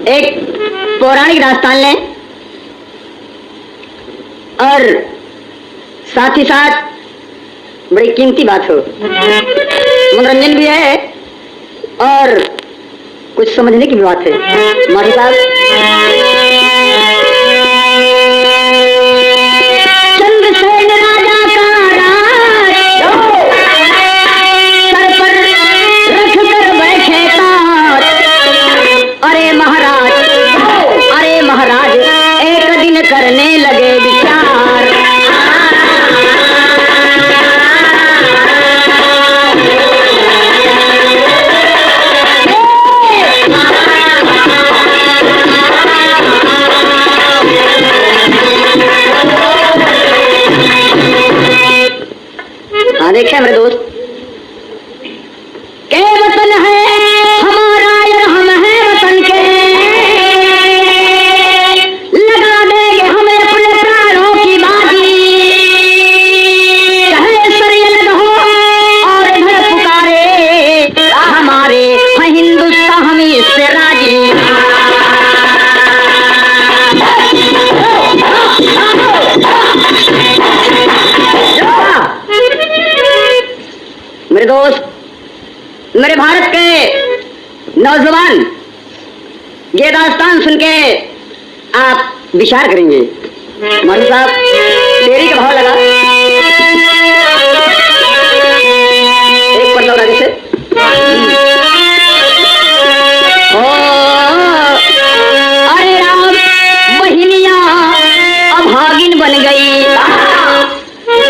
एक पौराणिक दास्तान लें और साथ ही साथ बड़ी कीमती बात हो, मनोरंजन भी है और कुछ समझने की भी बात है। माली साहब, चंद्रसेन राजा का राज सर पर रख कर बैठे ताज। अरे महाराज एक दिन करने लगे विचार। हाँ देखे मेरे दोस्त, के वतन है हमारा यार, हम है वतन के, लगा देंगे हमें अपने प्राणों की बाजी। चाहे सरियत हो और इधर पुकारे हमारे है हिंदुस्तान, हम इससे राजी। मेरे दोस्त, मेरे भारत के नौजवान ये दास्तान सुन के आप विचार करेंगे। मौलवी साहब, तेरी का भाव लगा एक पर लगा जैसे अरे राम बहिनिया अभागिन बन गई।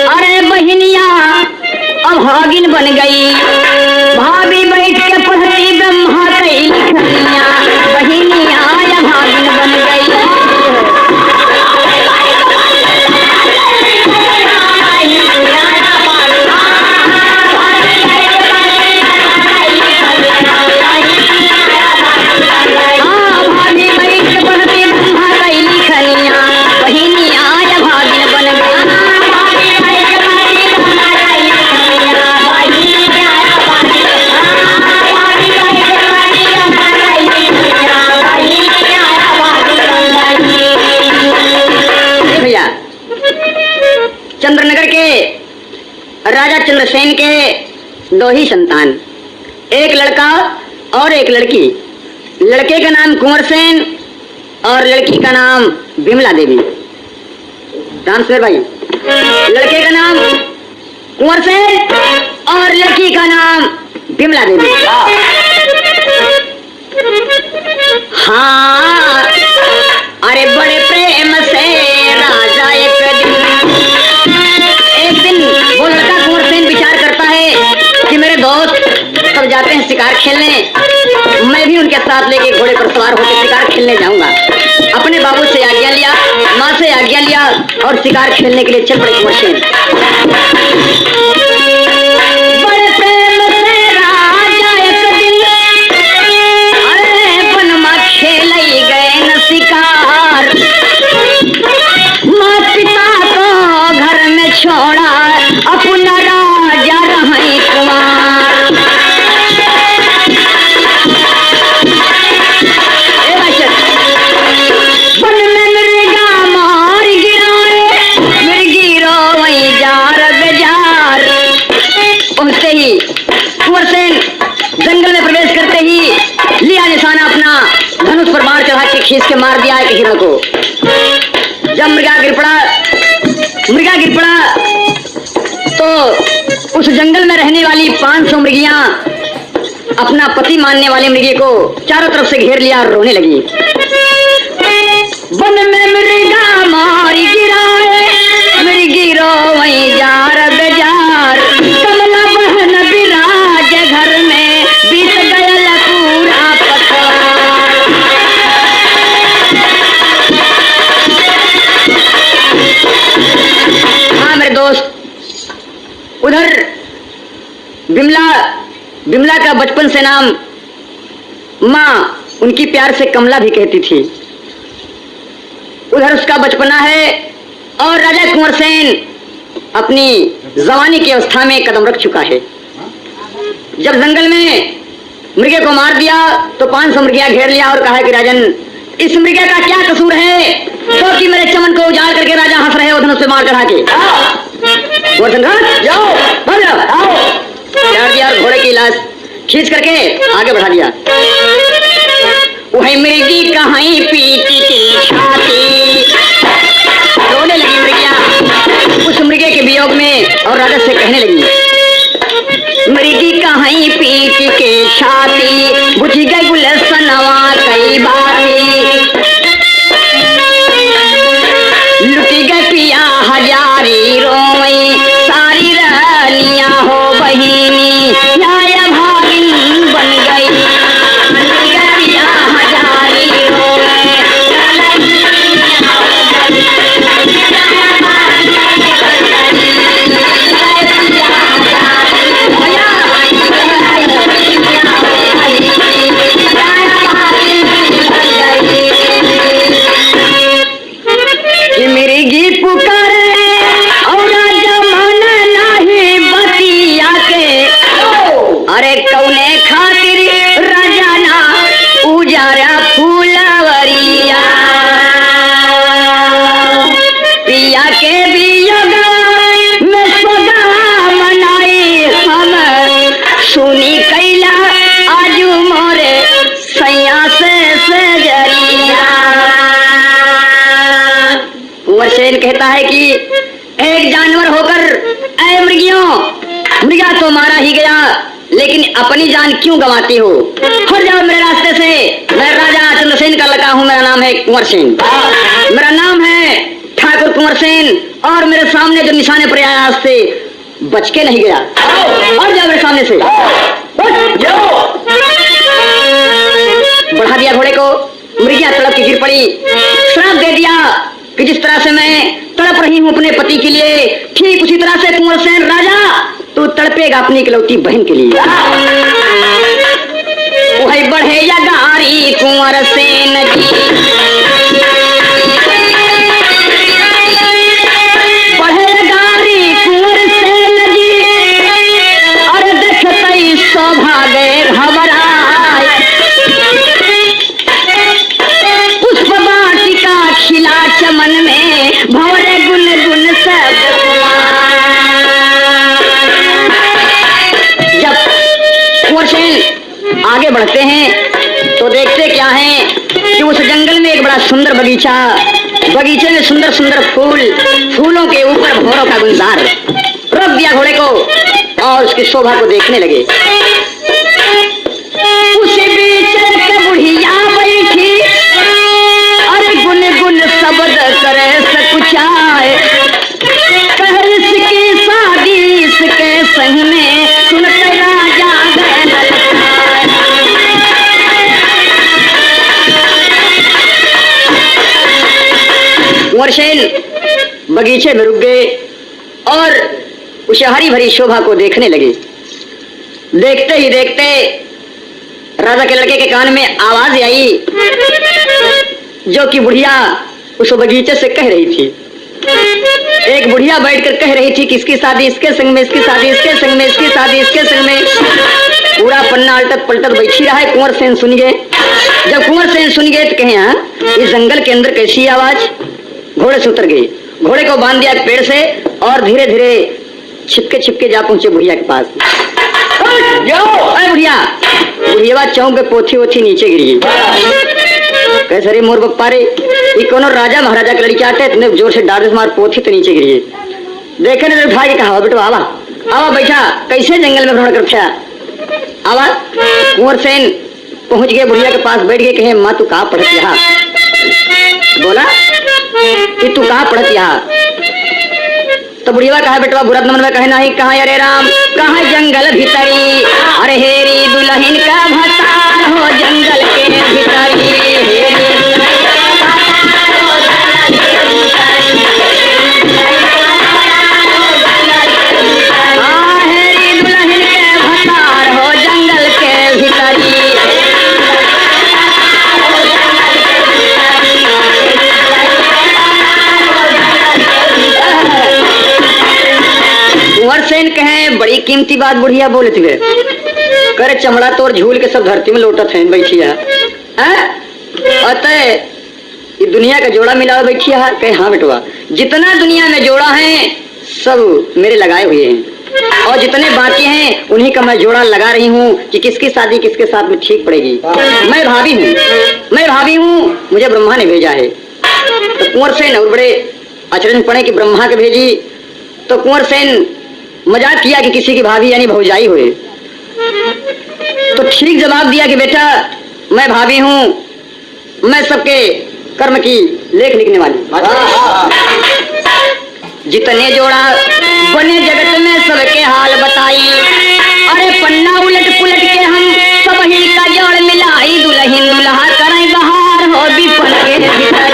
अरे बहिनिया अभागिन बन गई। भाभी बैठ के पढ़ती ब्रह्मा कई लिखनिया। बहिनिया अभागिन बन गई। भाभी बैठ के पढ़ती ब्रह्मा कई लिखनिया। बहिनिया अभागिन बन गई। चंद्रनगर के राजा चंद्रसेन के दो ही संतान, एक लड़का और एक लड़की। लड़के का नाम कुंवर सेन और लड़की का नाम विमला देवी। रामसवेर भाई, लड़के का नाम कुंवर सेन और लड़की का नाम विमला देवी। हाँ, अरे बड़े प्रेम से राजा एक दिन वो लड़का कुंवर सेन विचार करता है कि मेरे दोस्त सब जाते हैं शिकार खेलने, मैं भी उनके साथ लेके घोड़े पर सवार होकर शिकार खेलने जाऊंगा। अपने बाबू से आज्ञा लिया, माँ से आज्ञा लिया और शिकार खेलने के लिए चल पड़े कुंवर सेन। बड़े प्रेम से राजा एक दिन अरे वनमा खेले गए न शिकार। माँ पिता को घर में छोड़ा अपना राजा रहे कुमार। वन में मृगा मार गिराए, मृगी रोई जार बेजार। पहुंचते ही कुंवर सेन जंगल में प्रवेश करते ही लिया निशाना अपना, धनुष पर बाण चढ़ा के खींच के मार दिया एक हिरण को। जब मृगा गिर पड़ा तो उस जंगल में रहने वाली 500 मृगियां अपना पति मानने वाले मृगे को चारों तरफ से घेर लिया और रोने लगी। वन में बिमला बिमला का बचपन से नाम माँ उनकी प्यार से कमला भी कहती थी। उधर उसका बचपना है और राजा कुंवर सेन अपनी जवानी की अवस्था में कदम रख चुका है। जब जंगल में मृगे को मार दिया तो 500 मृगिया घेर लिया और कहा कि राजन, इस मृगे का क्या कसूर है तो कि मेरे चमन को उजाड़ करके राजा हंस रहे हो धनुष से मार चढ़ा के। जाओ आओ दिया और घोड़े की लाश खींच करके आगे बढ़ा दिया। वही मृगी कहीं पीटी की छाती, रोने लगी मृगिया उस मृगे के वियोग में और राजा से कहने लगी, मृगी कहीं पीट के छाती बुझ गई गुलसनवा कई बाती, लुटी गई पिया हजारी रोई सारी रानिया हो बहिनी या भागिन बन गई, लुटी गई पिया हजारी रोई मृगी पुकारे और जमाना नहीं बतिया के, अरे कौने खातिर राजाना उजारा फूलवरिया, पिया के वियोग में सदा मनाई हम सुनी कैला आजू मोरे सैया से जरिया। कुंवर सेन कहता है कि एक जानवर होकर ऐ मृगियों, मृगा तो मारा ही गया लेकिन अपनी जान क्यों गंवाती हो? हट जाओ मेरे रास्ते से। मैं राजा चंद्रसेन का लड़का हूँ, मेरा नाम है कुंवर सेन, मेरा नाम है ठाकुर कुंवर सेन और मेरे सामने जो निशाने पर आया आज से बच के नहीं गया। हट जाओ मेरे सामने से। बढ़ा दिया घोड़े को, मृगिया तड़प के गिर पड़ी, श्राप दे दिया कि जिस तरह से मैं तड़प रही हूँ अपने पति के लिए ठीक उसी तरह से कुंवर सेन राजा तू तड़पेगा अपनी इकलौती बहन के लिए। वही बढ़े या गारी कुंवर सेन जी, बढ़े गारी कुंवर सेन जी, अरे देखते सौभागे घबराए, पुष्प वाटिका खिला चमन में भंवरे गुन गुन सब। जब कुंवर सेन आगे बढ़ते हैं तो देखते क्या है कि उस जंगल में एक बड़ा सुंदर बगीचा, बगीचे में सुंदर सुंदर फूल, फूलों के ऊपर भौरों का गुलजार। रोक दिया घोड़े को और उसकी शोभा को देखने लगे। उसी बीच एक बुढ़िया बैठी अरे गुन गुन शब्द करे सकुचाए, कह इसकी शादी इसके संग में सुनते राजा गए ललकाए। कुंवर सेन बगीचे में रुक गए और उसे हरी भरी शोभा को देखने लगे। देखते ही देखते राजा के लड़के के कान में आवाज आई जो कि बुढ़िया उस बगीचे से कह रही थी। एक बुढ़िया बैठकर कह रही थी कि इसकी शादी इसके संग में, इसकी शादी इसके संग में, इसकी शादी इसके संग में। पूरा पन्ना अलटत पलटत बैठी रहा है। कुंवर सेन सुन गए। जब कुंवर सेन सुन गए तो कहे हाँ इस जंगल के अंदर कैसी आवाज। घोड़े से उतर गए, घोड़े को बांध दिया पेड़ से और धीरे धीरे छिपके छिपके जा पहुंचे बुढ़िया के पास। बुढ़िया बुढ़िया चौंक पे पोथी वोथी नीचे गिरी। कैसे रे मोर बप्पा रे, ये कोनो राजा महाराजा की लड़की आते इतने जोर से डांट मार पोथी तो नीचे गिरी। देखे ने उठा के कहा बेटो आवा आवा बैठा, कैसे जंगल में भ्रमण करते आवा। कुंवर सेन पहुंच गए बुढ़िया के पास, बैठ गए। कहे माँ तू कहाँ पढ़त यहाँ? बोला कि तू कहाँ पढ़त यहाँ? तो बुढ़िया कहा बेटवा बुरा नमन में कहे नहीं। कहा अरे राम कहा जंगल भीतरी, अरे हेरी दुल्हन का भसार हो जंगल के भीतरी। हेरी दुल्हन के कुंवर सेन कहे बड़ी कीमती बात बुढ़िया बोलत हुए, करे चमड़ा तोर झूल के सब धरती में लोटत है बैठी है। अतः ये दुनिया का जोड़ा मिला बैठी है। कहे हाँ बेटवा, जितना दुनिया में जोड़ा है सब मेरे लगाए हुए हैं और जितने बाकी हैं उन्हीं का मैं जोड़ा लगा रही हूँ कि किसकी शादी किसके साथ में ठीक पड़ेगी। मैं भाभी हूँ, मुझे ब्रह्मा ने भेजा है। तो कुंवर सेन और बड़े आचरण पड़े कि ब्रह्मा के भेजी। तो कुंवर सेन मजाक किया कि किसी की भाभी यानी भौजाई हुए। तो ठीक जवाब दिया कि बेटा मैं भाभी हूँ, मैं सबके कर्म की लेख लिखने वाली। जितने जोड़ा बने जगत में सबके हाल बताई, अरे पन्ना उलट पुलट के हम सब ही का जोड़ मिलाई, दुल्हन दुल्हा करें बहार हो विपन के भीतर।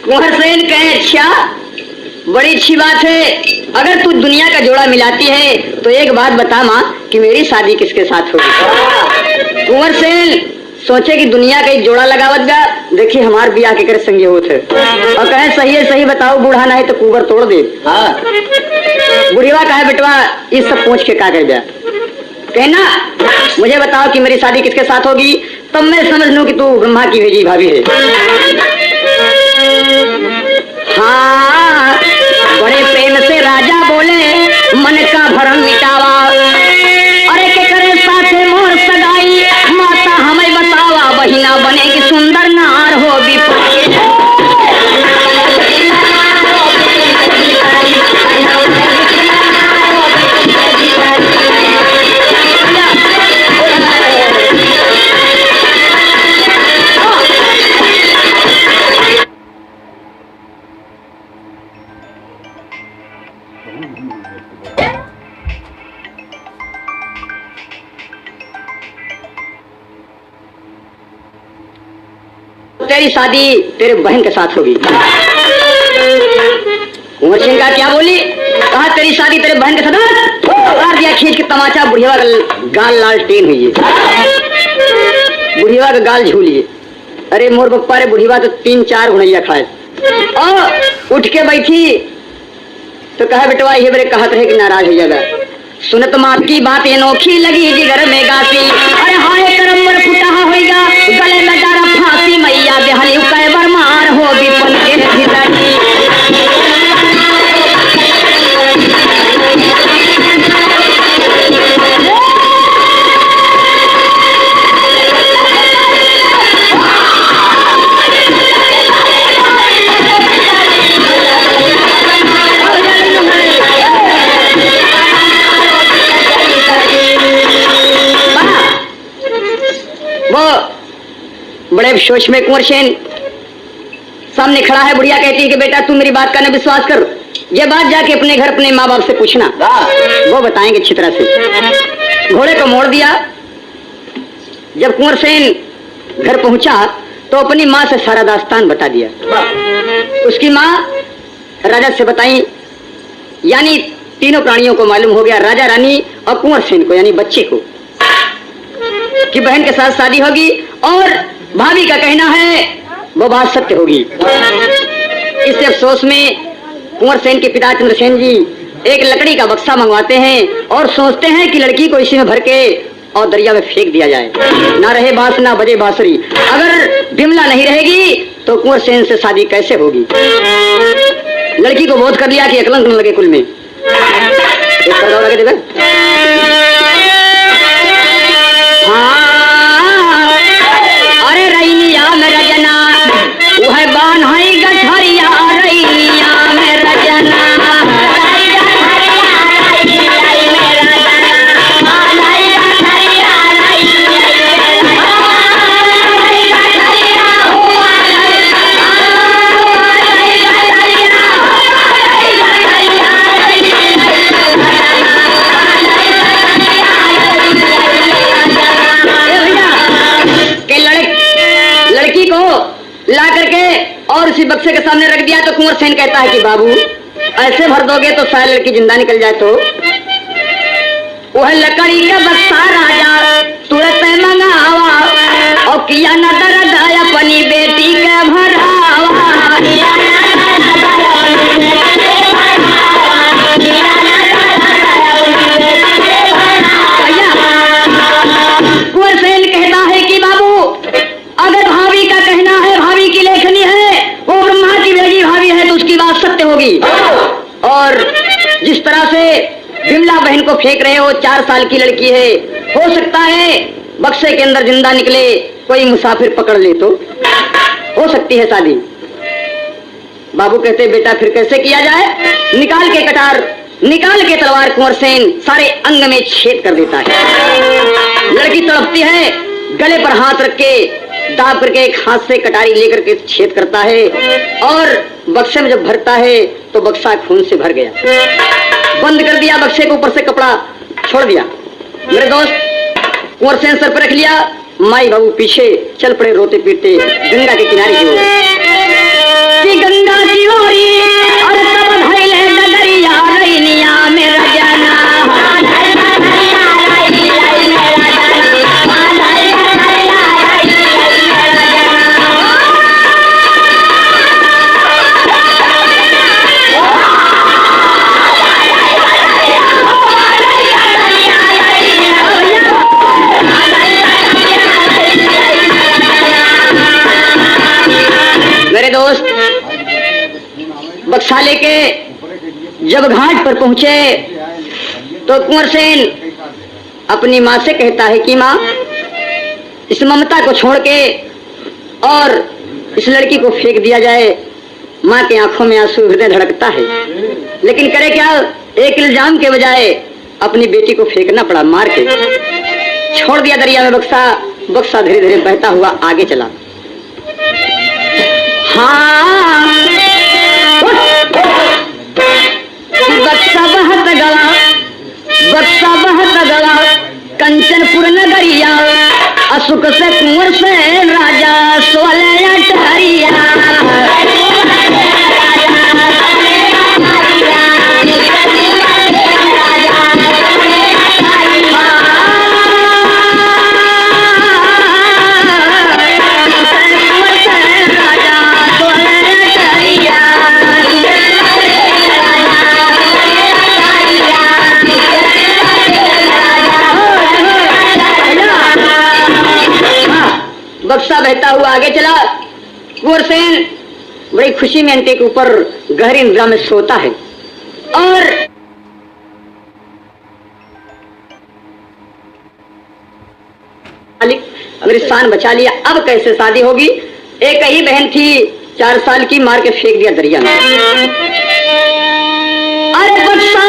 कुंवर सेन कहे अच्छा बड़ी अच्छी बात है, अगर तू दुनिया का जोड़ा मिलाती है तो एक बात बता माँ कि मेरी शादी किसके साथ होगी। कुंवर सेन सोचे कि दुनिया का जोड़ा लगावत गा, देखिए हमार बियाह के करे संगे होते और कहे सही है सही बताओ बूढ़ा नहीं तो कुबर तोड़ दे। बुढ़िया कहे बेटवा इस सब पूछ के का कर दिया, कहना मुझे बताओ कि मेरी शादी किसके साथ होगी, तब मैं समझ लूं कि तू ब्रह्मा की भेजी भाभी है। हाँ बड़े प्रेम से राजा बोले मन का भरम मिटावा, अरे के करे साथे मोर सगाई, माता हमें बतावा बहिना बनेगी सुंदर नार हो तेरी शादी तेरे बहन के साथ होगी। कुंवर सिंह का क्या बोली, कहा तेरी शादी तेरे बहन के साथ, मार दिया खींच के तमाचा, बुढ़िया का गाल लाल टेन हुई है, बुढ़िया का गाल झूलिए। अरे मोर बप्पा रे बुढ़िया तो 3-4 घुनैया खाए और उठ के बैठी तो कहा बेटवा ये बड़े कहत रहे कि नाराज हो जाएगा, सुनत माँ की बात अनोखी लगी जिगर में गाती, अरे हाय करम पर फुटा होएगा गले में डारा फांसी, मैया बेहली कै बरमार हो विपन के भीतर। बड़े अफसोस में कुंवर सेन सामने खड़ा है। बुढ़िया कहती है कि बेटा तू मेरी बात का न विश्वास कर, ये बात जाके अपने घर अपने माँ बाप से पूछना, वो बताएंगे अच्छी तरह से। घोड़े को मोड़ दिया। जब कुंवर सेन घर पहुंचा तो अपनी माँ से सारा दास्तान बता दिया। उसकी माँ राजा से बताई, यानी तीनों प्राणियों को मालूम हो गया, राजा रानी और कुंवर सेन को यानी बच्चे को, कि बहन के साथ शादी होगी और भाभी का कहना है वो बात सत्य होगी। इस अफसोस में कुंवर सेन के पिता चंद्रसेन जी एक लकड़ी का बक्सा मंगवाते हैं और सोचते हैं कि लड़की को इसी में भर के और दरिया में फेंक दिया जाए, ना रहे बांस ना बजे बांसुरी। अगर बिमला नहीं रहेगी तो कुंवर सेन से शादी कैसे होगी। लड़की को बोध कर लिया कि अकलंक न लगे कुल में। लगे हाँ अरे रैनिया में रजना वह बान है गठरिया, रैनिया में रजना उसी बक्से के सामने रख दिया तो कुंवर सेन कहता है कि बाबू ऐसे भर दोगे तो शायद लड़की जिंदा निकल जाए। तो वह लकड़ी का बक्सा राजा तुरंत मंगावा और किया न दर्द अपनी बेटी के भरावा। कुंवर सेन कहता है कि बाबू अगर भाभी का कहना है, भाभी की लेखनी है, वो ब्रह्मा की बेटी भाभी है तो उसकी बात सत्य होगी। और जिस तरह से विमला बहन को फेंक रहे हो, 4 साल की लड़की है, हो सकता है बक्से के अंदर जिंदा निकले, कोई मुसाफिर पकड़ ले तो हो सकती है शादी। बाबू कहते बेटा फिर कैसे किया जाए? निकाल के कटार, निकाल के तलवार कुंवर सेन सारे अंग में छेद कर देता है। लड़की तड़पती है, गले पर हाथ रख के दाब करके एक हाथ से कटारी लेकर के छेद करता है और बक्से में जब भरता है तो बक्सा खून से भर गया। बंद कर दिया, बक्से के ऊपर से कपड़ा छोड़ दिया। मेरे दोस्त कुंवर सेन सर पर रख लिया, माई बाबू पीछे चल पड़े रोते पीटते गंगा के किनारे की ओर। गंगा की ओरी और तब भइले डगरिया रैनिया मेरा जाना। मेरे दोस्त बक्सा लेके जब घाट पर पहुंचे तो कुंवर सेन अपनी माँ से कहता है कि माँ इस ममता को छोड़ के और इस लड़की को फेंक दिया जाए। माँ की आंखों में आंसू, हृदय धड़कता है, लेकिन करे क्या? एक इल्जाम के बजाय अपनी बेटी को फेंकना पड़ा, मार के छोड़ दिया दरिया में बक्सा। बक्सा धीरे धीरे बहता हुआ आगे चला। हाँ बक्सा बहत गला, बक्सा बहत गला कंचनपुर नगरिया, असुख से कुंवर सेन राजा सोले अटहरिया। बक्सा बहता हुआ आगे चला। कुंवर सेन बड़ी खुशी में अंटे के ऊपर गहरी निद्रा में सोता है और अगर स्थान बचा लिया, अब कैसे शादी होगी? एक ही बहन थी 4 साल की, मार के फेंक दिया दरिया में। अरे बक्सा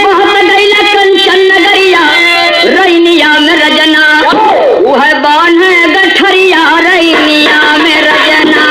बहुत गईला कंचन नगरिया रैनिया में रजना, वह बान है गठरिया रैनिया में रजना।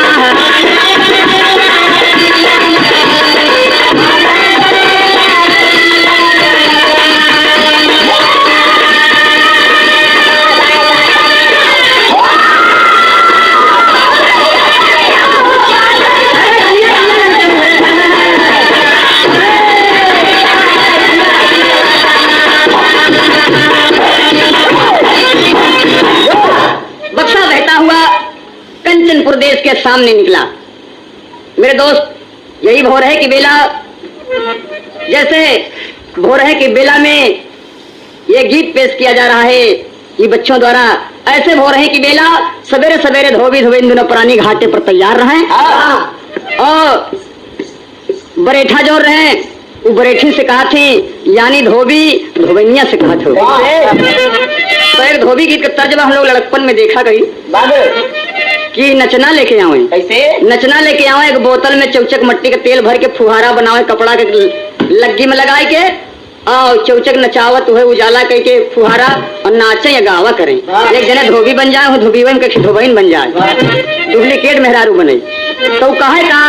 कंचनपुर देश के सामने निकला। मेरे दोस्त यही भोर है कि बेला, जैसे भोर है कि बेला में ये गीत पेश किया जा रहा है ये बच्चों द्वारा, ऐसे भोर है कि बेला सवेरे सवेरे धोबी धोबिंदु पुरानी घाटे पर तैयार रहे और बरेठा जोड़ रहे। वो बरेठी से कहा थी यानी धोबी धोबनिया से कहा था। तो एक धोबी गीत का तर्जमा हम लोग लड़कपन में देखा कहीं कि नचना लेके आओ। कैसे नचना लेके आओ? एक बोतल में चौचक मट्टी का तेल भर के फुहारा बनावे, कपड़ा के लग्गी में लगाए के आओ चौचक नचावत हुए उजाला कह के फुहारा और नाचे या गावा करें। एक जने धोबी बन जाए, धोबी बन के धोबइन बन जाए, डुप्लीकेट मेहरारू बने। तो कहे का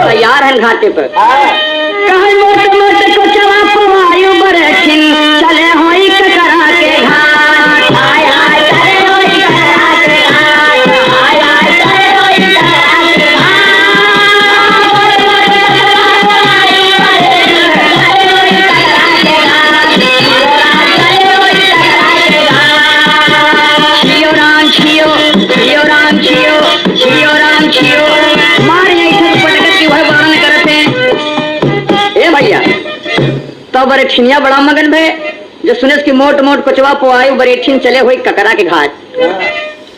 तैयार है घाटे पर, कहे मोटे मोटे को चला वायु बरखिन चले होई मार यही पटकत की वह वर्णन करते ए भैया। तो बरेठिनिया बड़ा मगन भे जो सुनेस की मोट मोट कुचवा पोआई बरेठिन चले हुई ककरा के घाट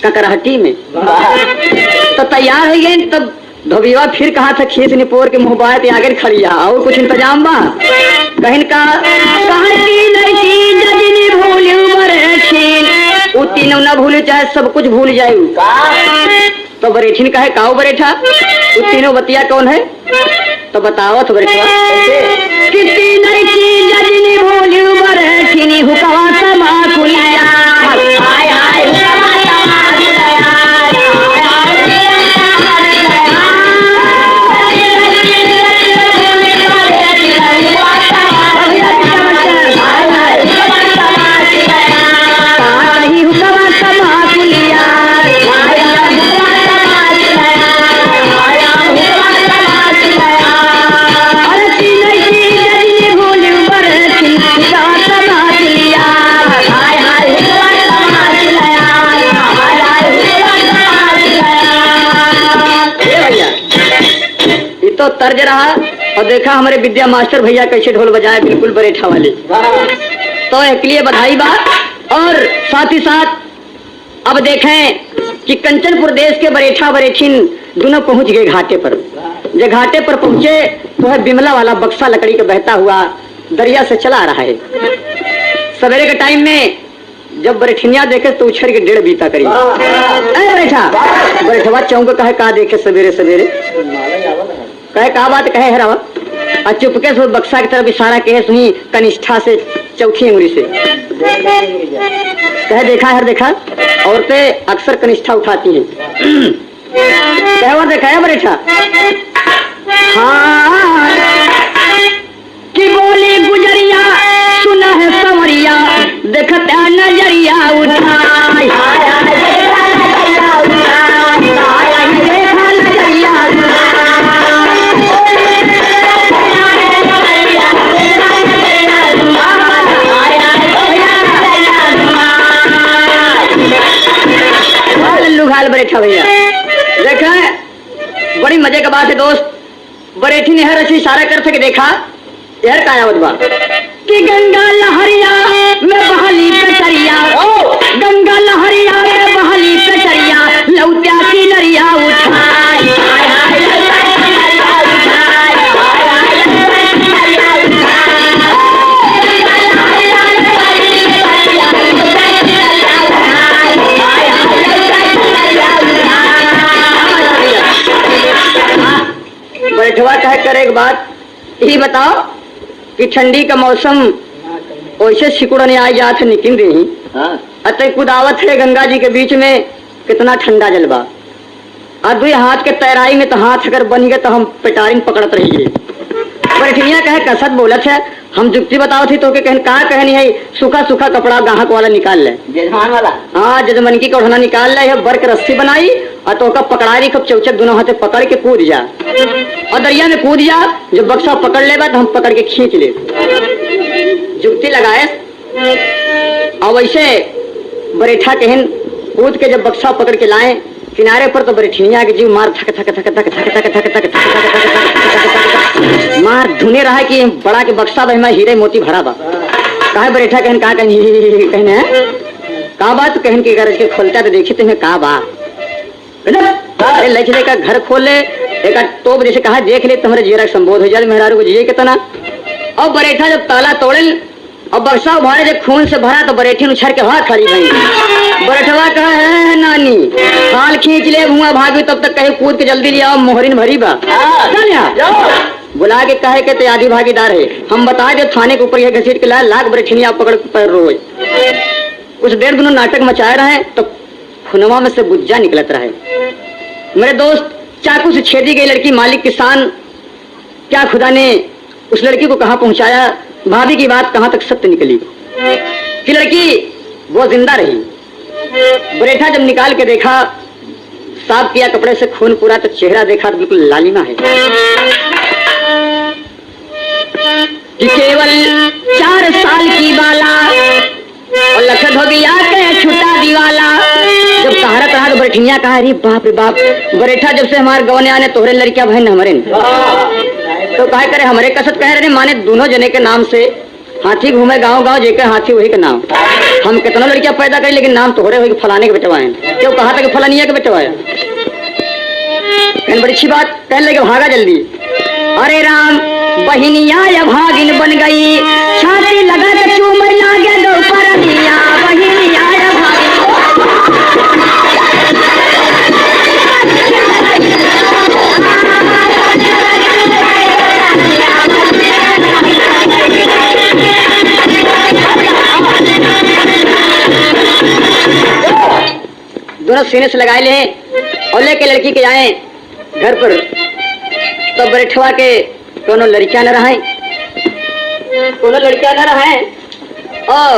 ककरहटी में। तो तैयार हो गए तब धोबिया फिर कहा था खींच निपोर के मुंह बात आगे खड़िया और कुछ इंतजाम बा कहीं का तीनों न भूले चाहे सब कुछ भूल जाए। तो बरेठिन कहे काओ बरेठा वो तीनों बतिया कौन है तो बताओ तो बरेठा तो तर्ज रहा और देखा हमारे विद्या मास्टर भैया कैसे ढोल बजाए बिल्कुल बरेठा वाले। तो एक लिए बधाई बात और साथ ही साथ अब देखें कि कंचनपुर देश के बरेठा बरेठिन दोनों पहुंच गए घाटे पर। जब घाटे पर पहुंचे तो है बिमला वाला बक्सा लकड़ी का बहता हुआ दरिया से चला रहा है। सवेरे के टाइम में जब बरेठिनिया देखे तो उछड़ के 1.5 बीता करी बरेठवा चौंक कहे कहा देखे सवेरे सवेरे कहे कहा बात कहे है और चुपके से बक्सा की तरफ इशारा कहे सुनी कनिष्ठा से चौथी अंगुली से कहे देखा है देखा औरतें अक्सर कनिष्ठा उठाती हैं कहे वो देखा है बरेठा हाँ कि बोली गुजरिया सुना है संवरिया देखता नजरिया उठाई बरेठा भैया देखा बड़ी मजे का बात है दोस्त। बरेठी ने हर अच्छी इशारा कर सके देखा यार कायावत बा कि गंगा लहरिया में बहाली कचरिया गंगा लहरिया में बहाली कचरिया लौटिया की नरिया उठाई बैठवा कह कर एक बात यही बताओ कि ठंडी का मौसम वैसे सिकुड़ने आ जात निकल रही अतः कुदावत है गंगा जी के बीच में कितना ठंडा जलवा और 2 हाथ के तैराई में तो हाथ अगर बन गए तो हम पेटारिन पकड़त रहिए। बैठिया कहे कसत बोलत है हम जुक्ति बताओ थी तो कहीं कहा कहनी है सूखा सूखा कपड़ा गाहक वाला निकाल ले जजमान वाला हाँ जजमनकी का ओढ़ना निकाल ले बर्क रस्सी बनाई और तो पकड़ाई कब चौचक दोनों हाथे पकड़ के कूद जा और दरिया में कूद जा जब बक्सा पकड़ ले तो हम पकड़ के खींच ले जुक्ति लगाए। और वैसे बरेठा कहन कूद के जब बक्सा पकड़ के लाए किनारे पर तो बरेठिनिया के जीव मार थक थक थक थक थक थक थक थक थक मार धुने रहा कि बड़ा के बक्सा में हीरे मोती भरा बा कहा बरेठा कहन कहा कहने कहा बात कहन के गरज के खोलता तो देखी तुम्हें कहा बा अरे लचले का घर खोल ले एक टोप जैसे कहा देख ले तुम्हारे जीरा संबोध हो जाए मेहरारू को जिये कितना। और बरेठा जब ताला तोड़े और बक्सा उभारे जब खून से भरा तो बरेठी उछड़ के वहां खड़ी गई। बरेठवा कहा है नानी हाल खींच ले भुआ भागी तब तक कहे कूद के जल्दी लिया मोहरिन भरी बा बुला के कहे के आधी भागीदार है हम बता दे थाने के ऊपर यह घसीट के लाए लाख बरेठिनिया पकड़ पर रोज कुछ देर दोनों नाटक मचाए रहे तो खुनवा में से गुज्जा निकलत रहे। मेरे दोस्त चाकू से छेदी गई लड़की मालिक किसान क्या खुदा ने उस लड़की को कहां पहुंचाया भाभी की बात कहां तक सत्य निकली कि लड़की वो जिंदा रही। बरेठा जब निकाल के देखा साफ किया कपड़े से खून पूरा तो चेहरा देखा तो बिल्कुल लालिमा है कि केवल 4 साल की बाला और लखत हो गया के छुटा दीवाला। जब कहारत रहा तो बरेठिया कहा अरे बाप रे बाप, बरेठा जब से हमारे गाँव ने आने तोहरे लड़कियां बहन हमारे तो कहा करे हमारे कसत कह रहे माने दोनों जने के नाम से हाथी घूमे गांव गांव जेके हाथी वही का नाम। हम कितना लड़कियां पैदा करी लेकिन नाम तोहरे हुई फलाने के बेटवा है। क्यों कहा था कि फलानिया के बेटवा है। कहने बड़ी अच्छी बात, कहने लगे भागा जल्दी। अरे राम बहिनिया या भागिन बन गई, छाती लगा के चूमर लागे दो परनिया, बहिनिया या भागिन। दोनों सीने से लगाए ले और लेके लड़की के जाए घर पर। तो बरेठवा के दोनों लड़कियां न रहे, दोनों लड़कियां न रहे और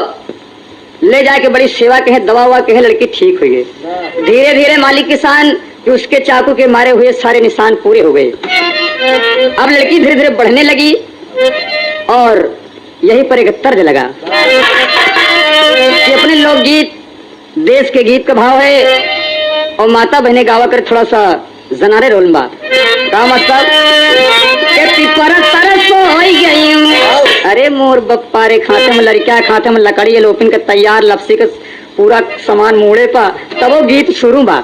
ले जाके बड़ी सेवा के है, दवा हुआ के है, लड़की ठीक हुई है। धीरे धीरे मालिक किसान कि उसके चाकू के मारे हुए सारे निशान पूरे हो गए। अब लड़की धीरे धीरे बढ़ने लगी और यही पर एक तर्ज लगा कि अपने लोकगीत देश के गीत का भाव है और माता बहने गावा कर थोड़ा सा जनारे रोल बा का मतलब के पिपर तरस हो गई। अरे मोर बप्पा रे खाते में लड़किया खाते में लकड़ी लोपिन के तैयार लपसी के पूरा सामान मुड़े पा तब वो गीत शुरू बा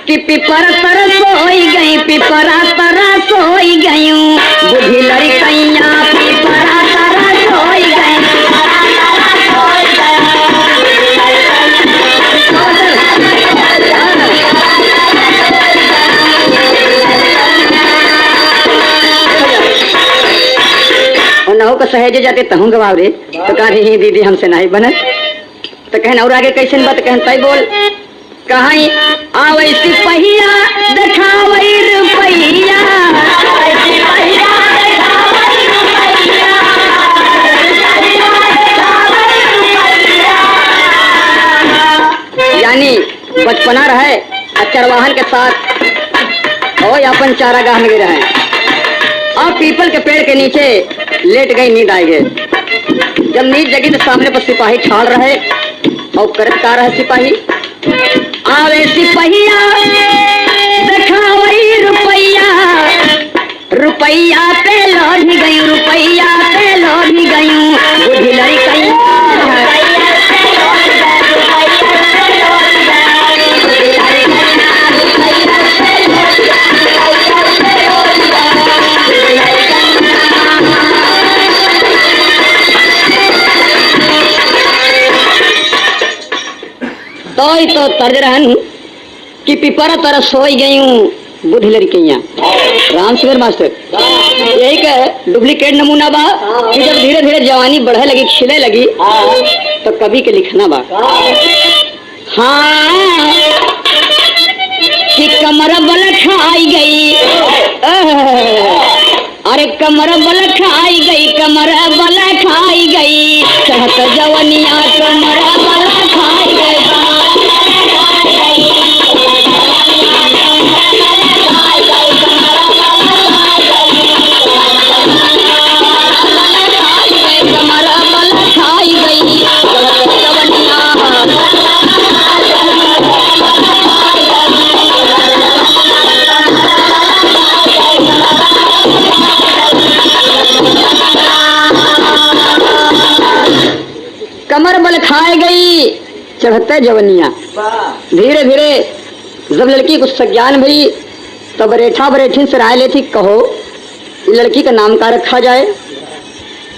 कि पिपर तरस हो गई, पिपरा तरस हो गई, बुढ़ी लड़कियां पिपरा तरस हो गई। नहो का सहेजे जाते तहु गवाव रे तो कहा ही दीदी हमसे नहीं बनत। तो कहना और आगे कैसे बात कहन तई बोल कहाई आवै सिपहिया देखावै रुपैया, यानी बचपना रहे चरवाहन के साथ और अपन चारागाह में रहे और पीपल के पेड़ के नीचे लेट गई, नींद आई गई। जब नींद जगी तो सामने पर सिपाही ठाड़ रहे और करत का रहे सिपाही आवे सिपहिया देखावई रुपैया, रुपैया पे लौट गई, रुपैया पे लौट गई, बुढ़ी लड़की तो तर्ज रहन कि पिपरा तरह सोई गई हूँ बुढ़ी लड़कियां। राम सुगर मास्टर यही का डुप्लीकेट नमूना बा कि जब धीरे धीरे जवानी बढ़े लगी खिले लगी तो कभी के लिखना बा हाँ कि कमर बल खाई गई, अरे कमर बल खाई गई, कमर बल खाई गई, कहत जवनिया कमर बल खाई गई। कमर बल खाए गई चढ़ते जवनिया। धीरे धीरे जब लड़की कुछ सज्ञान भई तो बरेठा बरेठीन से राय लेती कहो लड़की का नाम का रखा जाए।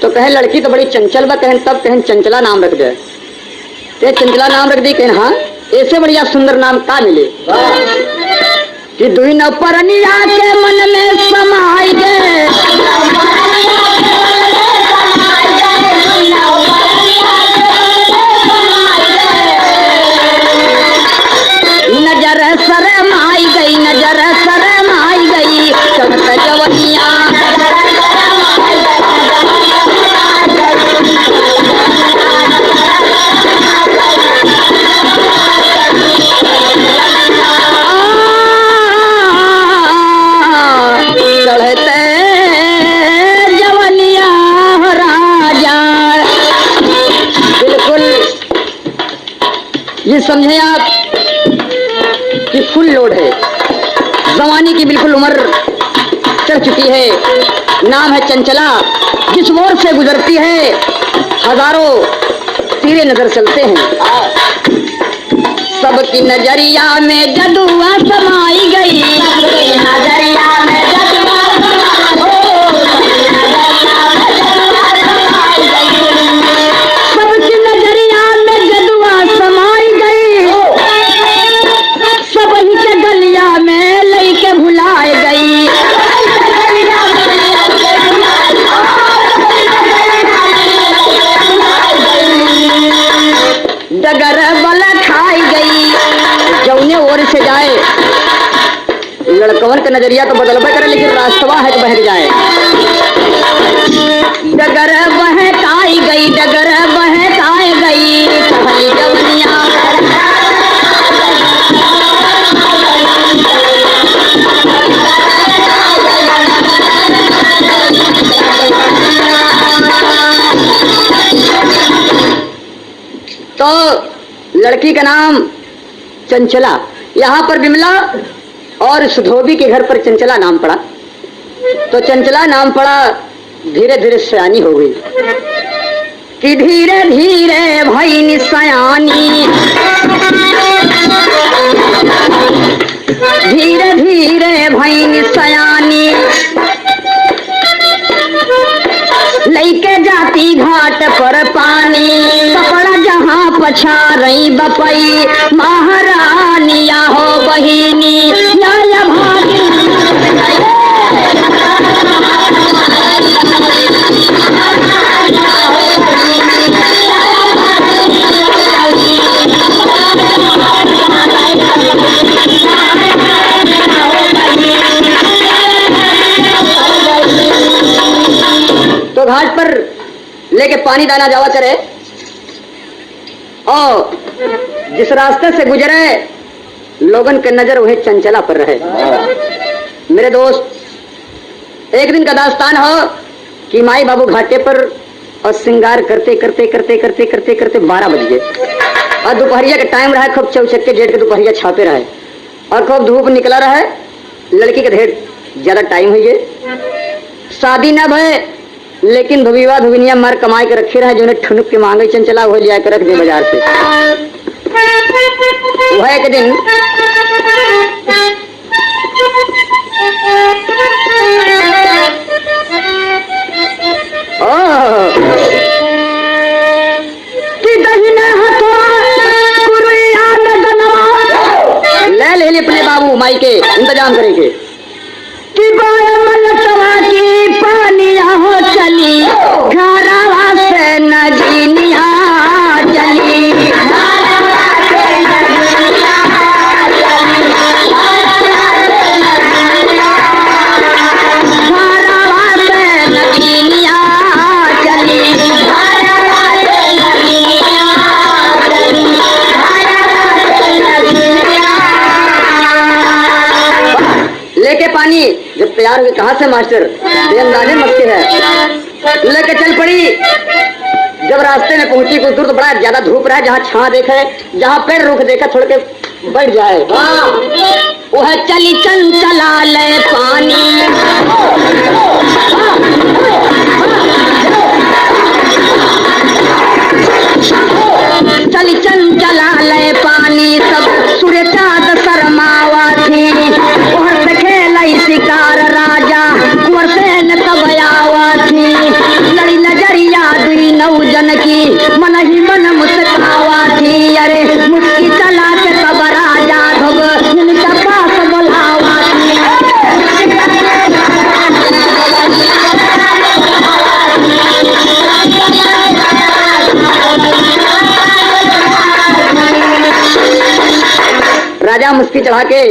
तो कहे लड़की तो बड़ी चंचल बा, कहन तब कहन चंचला नाम रख जाए। ते चंचला नाम रख दी कहन हाँ ऐसे बढ़िया सुंदर नाम का मिले कि दुई न परनिया के मन में समाई गए, नजर शर्म आई गई, नजर शर्म आई गई, चढ़त जवनिया चढ़ते ये समझे आप कि फुल लोड है, जवानी की बिल्कुल उम्र चढ़ चुकी है। नाम है चंचला, जिस ओर से गुजरती है हजारों तीरे नजर चलते हैं। सबकी नजरिया में जदुआ समाई गई, नजरिया में जदुआ सबकी नजरिया में जदुआ समाई गई, सब ही के गलिया में लइके भुलाए गई। डगर बल खाई गई, जौने ओर से जाए लड़कवन का नजरिया तो बदलबे करे, लेकिन रास्तवा है कि बहक जाए। डगर बहकाई गई, डगर बहकाई गई, कहली जवनिया तो लड़की का नाम चंचला। यहाँ पर बिमला और उस धोबी के घर पर चंचला नाम पड़ा, तो चंचला नाम पड़ा। धीरे धीरे सयानी हो गई कि धीरे धीरे भई सयानी, धीरे धीरे भई सयानी, लइके जाती घाट पर पानी, कपड़ा जहाँ पछा रही बपई, महारानिया हो बहिनी या भागी। तो घाट पर लेके पानी दाना जावा करे, और जिस रास्ते से गुजरे लोगन के नजर वही चंचला पर रहे। मेरे दोस्त, एक दिन का दास्तान हो कि माई बाबू घाटे पर और श्रृंगार करते करते करते करते करते करते 12 बज गए, और दोपहरिया का टाइम रहा, खूब चौचक्के जेठ के दोपहरिया छापे रहे, और खूब धूप निकला रहे। लड़की के ढेर ज्यादा टाइम हुई है, शादी न भय, लेकिन धुबीवा धुबिनिया मार कमाई के रखे रहे, जो ठुनुक के मांगे चंचला वो लिया कर रख दे बाजार से। वह एक दिन ले ले अपने बाबू माई के इंतजाम करेंगे कि की पानिया हो चली, घरवा से नदीनिया चली, लेके पानी जब तैयार हुई, कहाँ से मास्टर ये अंदाजे मस्ती है, लेके चल पड़ी। जब रास्ते में पहुंची कुछ दूर तो बड़ा ज्यादा धूप रहा, जहाँ छां देखे, जहाँ पेड़ रुख देखा थोड़ के बढ़ जाए, वह चली चंचला ले पानी, चली चंचला ले पानी, सब सूर्य चाँद शर्मावा थी, उहर से खेलई शिकार राजा, कुंवर सेन तब आवा थी, लड़ी नजरिया दुई नौजन की, मन ही मन मुस्कावा थी, अरे मुस्की चला के तब राजा धोब इनका पास बुलावा थी। राजा मुस्की चढ़ा के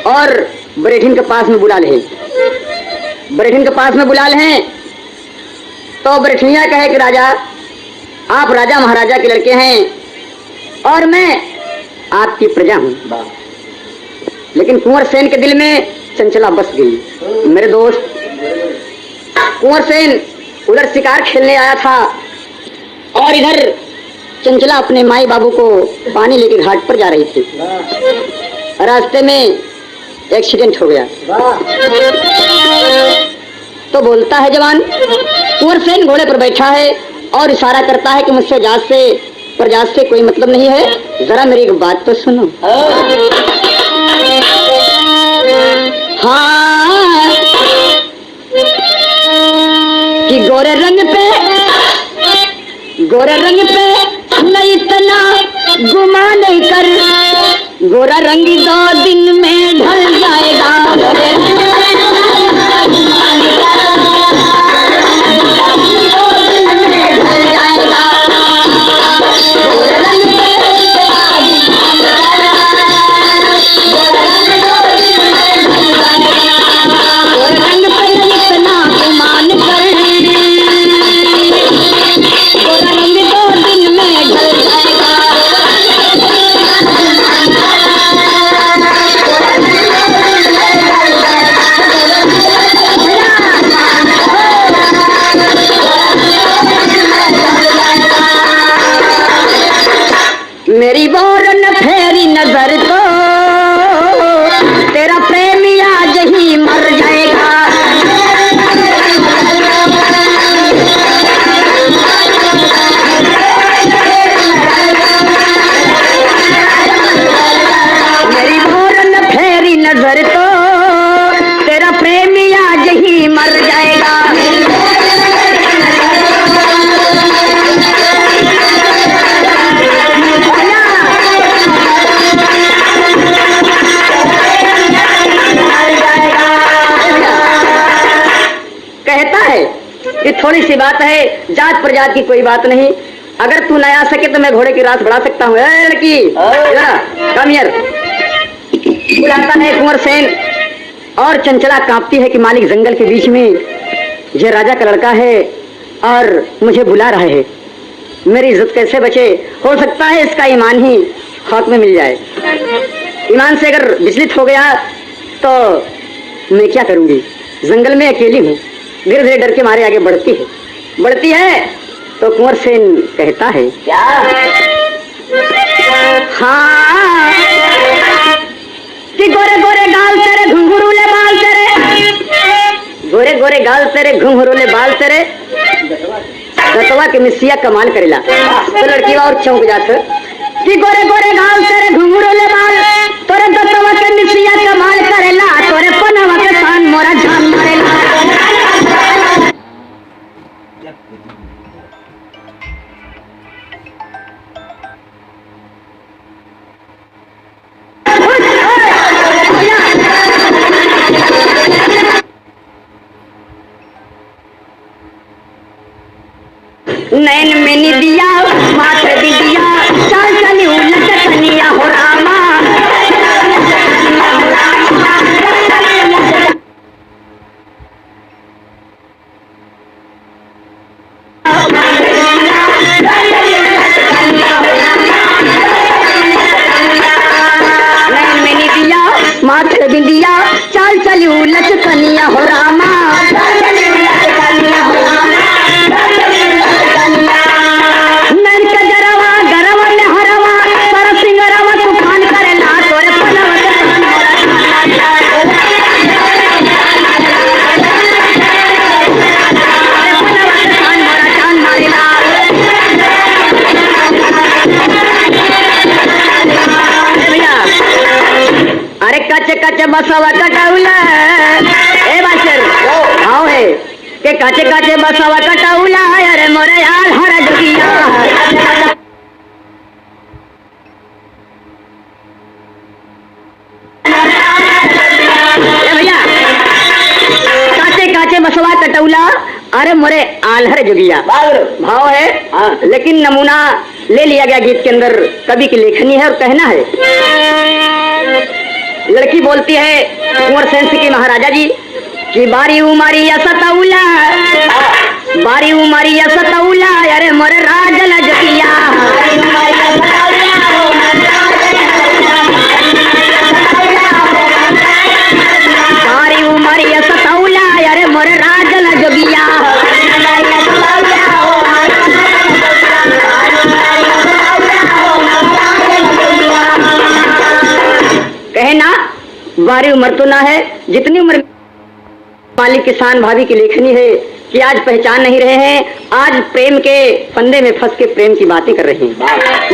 और बरेठिन के पास में बुला ले, बरेठिन के पास में बुला ले, तो बरेठिया कहे कि राजा, आप राजा महाराजा के लड़के हैं और मैं आपकी प्रजा हूँ, लेकिन कुंवर सेन के दिल में चंचला बस गई। मेरे दोस्त, कुंवर सेन उधर शिकार खेलने आया था और इधर चंचला अपने माई बाबू को पानी लेके घाट पर जा रही थी। रास्ते में एक्सीडेंट हो गया। तो बोलता है जवान, कुंवर सेन घोड़े पर बैठा है और इशारा करता है कि मुझसे जात से कोई मतलब नहीं है, जरा मेरी एक बात तो सुनो। हाँ कि गोरे रंग पे नहीं इतना गुमान कर, गोरा रंग 2 दिन में ढल जाएगा। मेरी बोर न फेरी नजर तो तेरा प्रेमी आज ही मर जाएगा। मेरी बोर न फेरी नजर तो तेरा प्रेमी आज ही मर जाएगा। ये थोड़ी सी बात है, जात प्रजात की कोई बात नहीं। अगर तू न आ सके तो मैं घोड़े की रास बढ़ा सकता हूँ। लड़की कम हियर। बुलाता है कुंवर सेन और चंचला कांपती है कि मालिक जंगल के बीच में ये राजा का लड़का है और मुझे बुला रहा है, मेरी इज्जत कैसे बचे? हो सकता है इसका ईमान ही हाथ में मिल जाए। ईमान से अगर विचलित हो गया तो मैं क्या करूंगी? जंगल में अकेली हूँ। धीरे धीरे डर के मारे आगे बढ़ती है तो कुंवर सेन कहता है, क्या? हाँ कि गोरे गोरे गाल तेरे घुंघरूले बाल तेरे, गोरे गोरे गाल तेरे घुंघरूले बाल तेरे, दतवा के मिसिया कमाल करेला। तो लड़की और चौंक जात कि गोरे गोरे गाल तेरे घुंघरूले बाल, तोरे दतवा के मिसिया कमाल करेला, तोरे पनवा के सान मोरा जान मारेला। नैन में निदिया माथे बिदिया चल चली उलट कनिया हो रामा। नैन में निदिया माथे बिदिया चल चली उलट कनिया हो रामा। काचे बसावा कटाउला ए बाशर हां है के काचे काचे बसावा कटाउला। अरे मोरे यार हरा जोगिया ए भैया काचे काचे बसवा कटौला। अरे मोरे आल्हर जोगिया भाव है लेकिन नमूना ले लिया गया गीत के अंदर, कवि की लेखनी है और कहना है। लड़की बोलती है कुंवर सेन से कि महाराजा जी कि बारी उमारी या सतौला, बारी उमारी या सतौला। अरे मोरे राजला जोगिया बारी उमारी या सतौला। अरे मोरे राजला जोगिया तुम्हारी उम्र तो ना है जितनी उम्र मालिक किसान भाभी की लेखनी है कि आज पहचान नहीं रहे हैं, आज प्रेम के फंदे में फंस के प्रेम की बातें कर रही हैं।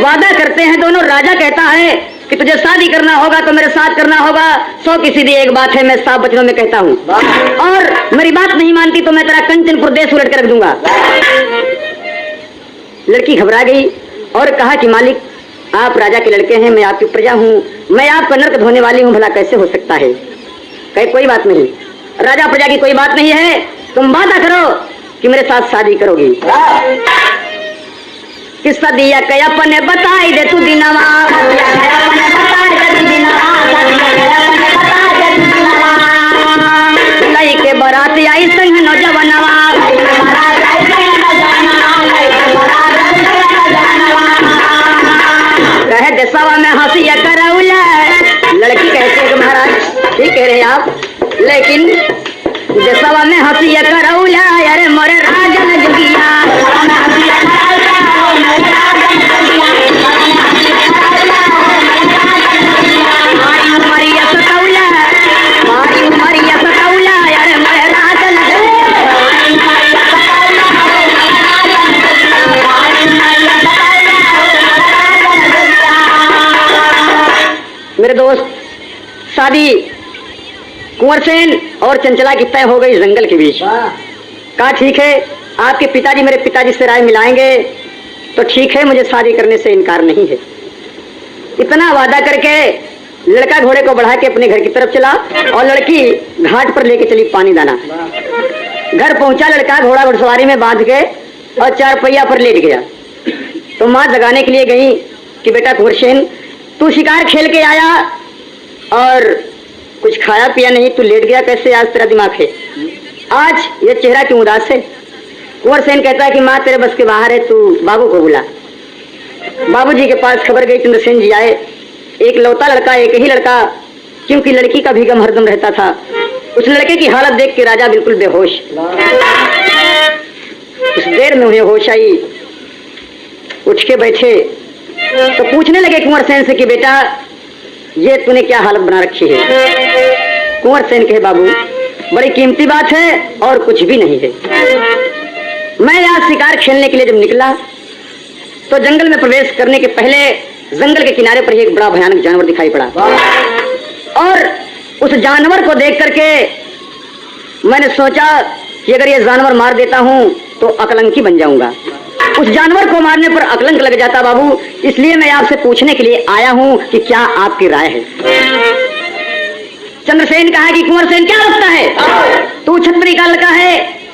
वादा करते हैं दोनों। राजा कहता है कि तुझे शादी करना होगा तो मेरे साथ करना होगा। 100 की सीधी एक बात है, मैं साफ वचनों में कहता हूँ, और मेरी बात नहीं मानती तो मैं तेरा कंचनपुर देश उलट कर रख दूंगा। लड़की घबरा गई और कहा कि मालिक आप राजा के लड़के हैं, मैं आपकी प्रजा हूँ, मैं आपका नरक धोने वाली हूँ, भला कैसे हो सकता है। कहे कोई बात नहीं, राजा प्रजा की कोई बात नहीं है, तुम वादा करो कि मेरे साथ शादी करोगी। किस्सा दिया कया पने बताई दे तू दिनवा, लई के बारात आई संग नौजवानवा, कहे दसवा में हंसिया करौला। लड़की कहते हैं महाराज ठीक कह रहे हैं आप, लेकिन दसवा में हंसिया करौला, अरे मोरे राजन जुगिया मेरे दोस्त। शादी कुंवर सेन और चंचला की तय हो गई जंगल के बीच। कहा ठीक है, आपके पिताजी मेरे पिताजी से राय मिलाएंगे तो ठीक है, मुझे शादी करने से इनकार नहीं है। इतना वादा करके लड़का घोड़े को बढ़ा के अपने घर की तरफ चला और लड़की घाट पर लेके चली पानी दाना। घर पहुंचा लड़का घोड़ा घुड़सवारी में बांध के और 4 पहिया पर लेट गया। तो माँ जगाने के लिए गई कि बेटा कुंवर सेन तू शिकार खेल के आया और कुछ खाया पिया नहीं, तू लेट गया कैसे, आज तेरा दिमाग है, आज ये चेहरा क्यों उदास है। कुंवर सेन कहता है कि माँ तेरे बस के बाहर है, तू बाबू को बुला। बाबूजी के पास खबर गई, चंद्रसेन जी आए। एक लौता लड़का, एक ही लड़का, क्योंकि लड़की का भी गम हरदम रहता था। उस लड़के की हालत देख के राजा बिल्कुल बेहोश। उस देर में उन्हें होश आई, उठ के बैठे तो पूछने लगे कुंवर सेन से कि बेटा ये तूने क्या हालत बना रखी है। कुंवर सेन कहे बाबू बड़ी कीमती बात है और कुछ भी नहीं है। मैं यहाँ शिकार खेलने के लिए जब निकला तो जंगल में प्रवेश करने के पहले जंगल के किनारे पर एक बड़ा भयानक जानवर दिखाई पड़ा और उस जानवर को देख करके मैंने सोचा कि अगर ये जानवर मार देता हूँ तो अकलंकी बन जाऊंगा। उस जानवर को मारने पर अकलंक लग जाता बाबू, इसलिए मैं आपसे पूछने के लिए आया हूं कि क्या आपकी राय है। चंद्रसेन कहा कि कुंवर सेन क्या लगता है, तू छत्री का लड़का है,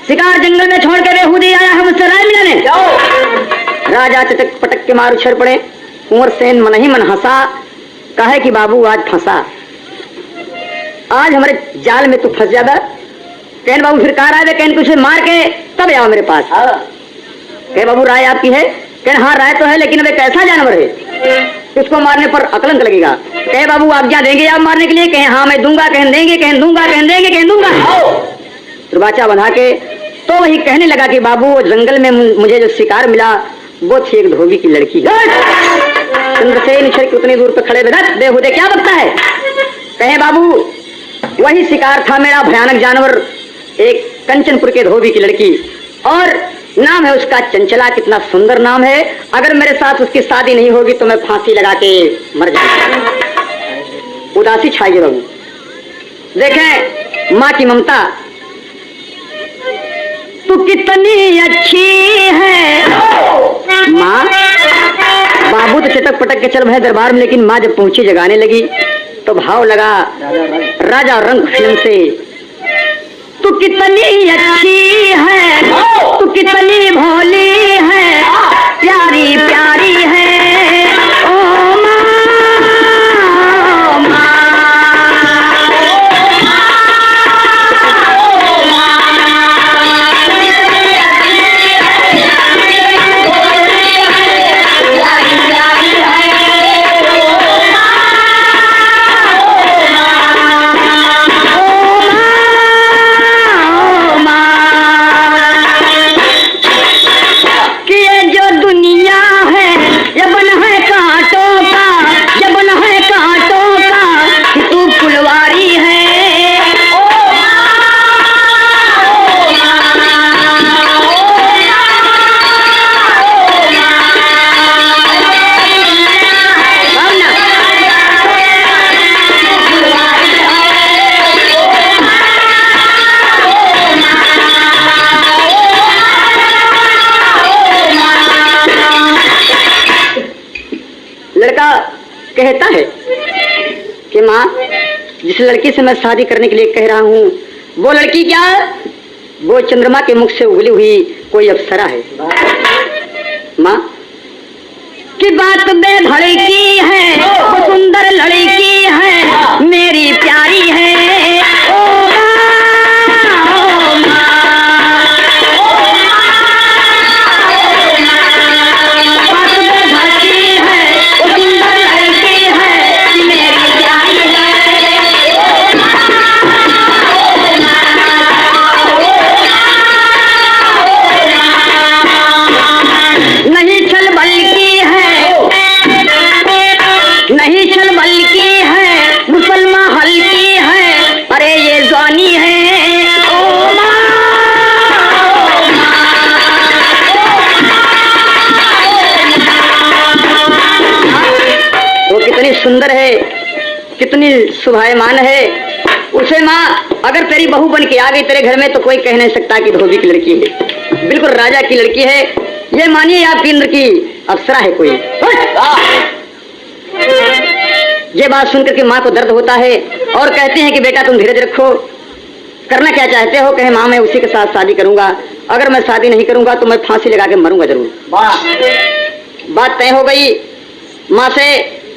शिकार जंगल में छोड़ के बेहूदी आया है मुझसे राय मिलाने। राजा चटक पटक के मार उछल पड़े। कुंवर सेन मन ही मन हंसा, कहे कि बाबू आज फंसा, आज हमारे जाल में तू फंस जाता। कहन बाबू फिर कहा राय, कहन तुझे मार के तब आओ मेरे पास। कहे बाबू राय आपकी है। कहन हाँ राय तो है, लेकिन अब कैसा जानवर है, इसको मारने पर अकलंक लगेगा। कहे बाबू आज्ञा देंगे आप मारने के लिए। कहे हाँ मैं दूंगा। कहन देंगे, कहन दूंगा, कहन देंगे, कहन दूंगा। दुर्वाचा बंधा के तो वही कहने लगा कि बाबू वो जंगल में मुझे जो शिकार मिला वो थी एक धोबी की लड़की। चंद्रसेन ईश्वर की उतनी दूर पर खड़े बेहुदे क्या बकता है। कहे बाबू वही शिकार था मेरा, भयानक जानवर, एक कंचनपुर के धोबी की लड़की, और नाम है उसका चंचला। कितना सुंदर नाम है, अगर मेरे साथ उसकी शादी नहीं होगी तो मैं फांसी लगा के मर जाऊंगा। उदासी छाई बाबू। देखें माँ की ममता, तू कितनी अच्छी है माँ। बाबू तो चटक पटक के चल भय दरबार में, लेकिन माँ जब पहुंची जगाने लगी तो भाव लगा राजा रंग फिल्म से, तू कितनी अच्छी है, तू कितनी भोली है, प्यारी प्यारी है ओ माँ, ओ माँ। कहता है कि माँ, जिस लड़की से मैं शादी करने के लिए कह रहा हूँ, वो लड़की क्या, वो चंद्रमा के मुख से उगली हुई कोई अप्सरा है। माँ की बात बेधड़ की है, वो सुंदर लड़की है, मेरी प्यारी है। ओ सुंदर है, कितनी सुभायमान है। उसे माँ अगर तेरी बहू बन के आ गई तेरे घर में तो कोई कह नहीं सकता कि धोबी की लड़की है, बिल्कुल राजा की लड़की है। ये मानिए आपकी इंद्र की अप्सरा है कोई। ये बात सुनकर के माँ को दर्द होता है और कहते हैं कि बेटा तुम धीरज रखो, करना क्या चाहते हो? कहे माँ मैं उसी के साथ शादी करूंगा, अगर मैं शादी नहीं करूंगा तो मैं फांसी लगा के मरूंगा जरूर। बात तय हो गई माँ से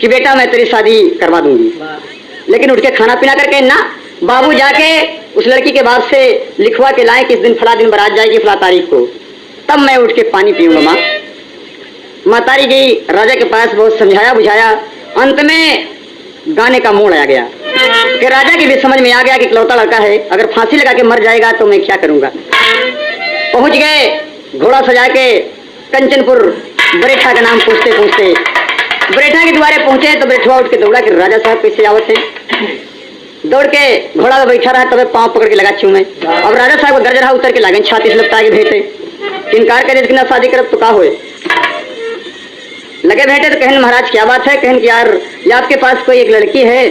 कि बेटा मैं तेरी शादी करवा दूंगी, लेकिन उठ के खाना पीना करके ना। बाबू जाके उस लड़की के बाप से लिखवा के लाए कि इस दिन फला दिन बारात जाएगी फला तारीख को, तब मैं उठ के पानी पीऊंगा। माँ मातारी गई राजा के पास, बहुत समझाया बुझाया, अंत में गाने का मोड़ आ गया कि राजा की भी समझ में आ गया कि इकलौता लड़का है, अगर फांसी लगा के मर जाएगा तो मैं क्या करूंगा। पहुंच गए घोड़ा सजा के कंचनपुर बरेठा का नाम पूछते पूछते बरेठा के द्वारे पहुंचे तो बरेठवा उठ के दौड़ा कि राजा साहब कैसे आवत है। दौड़ के घोड़ा बैठा रहा, तब पांव पकड़ के लगा चूमे। अब राजा साहब को गर्ज रहा, उतर के लागन छाती से लगता है भेंटे, इनकार करे कि ना शादी करब तो का होए। लगे भेंटे तो कहन महाराज क्या बात है? कहन कि यार ये आपके पास कोई एक लड़की है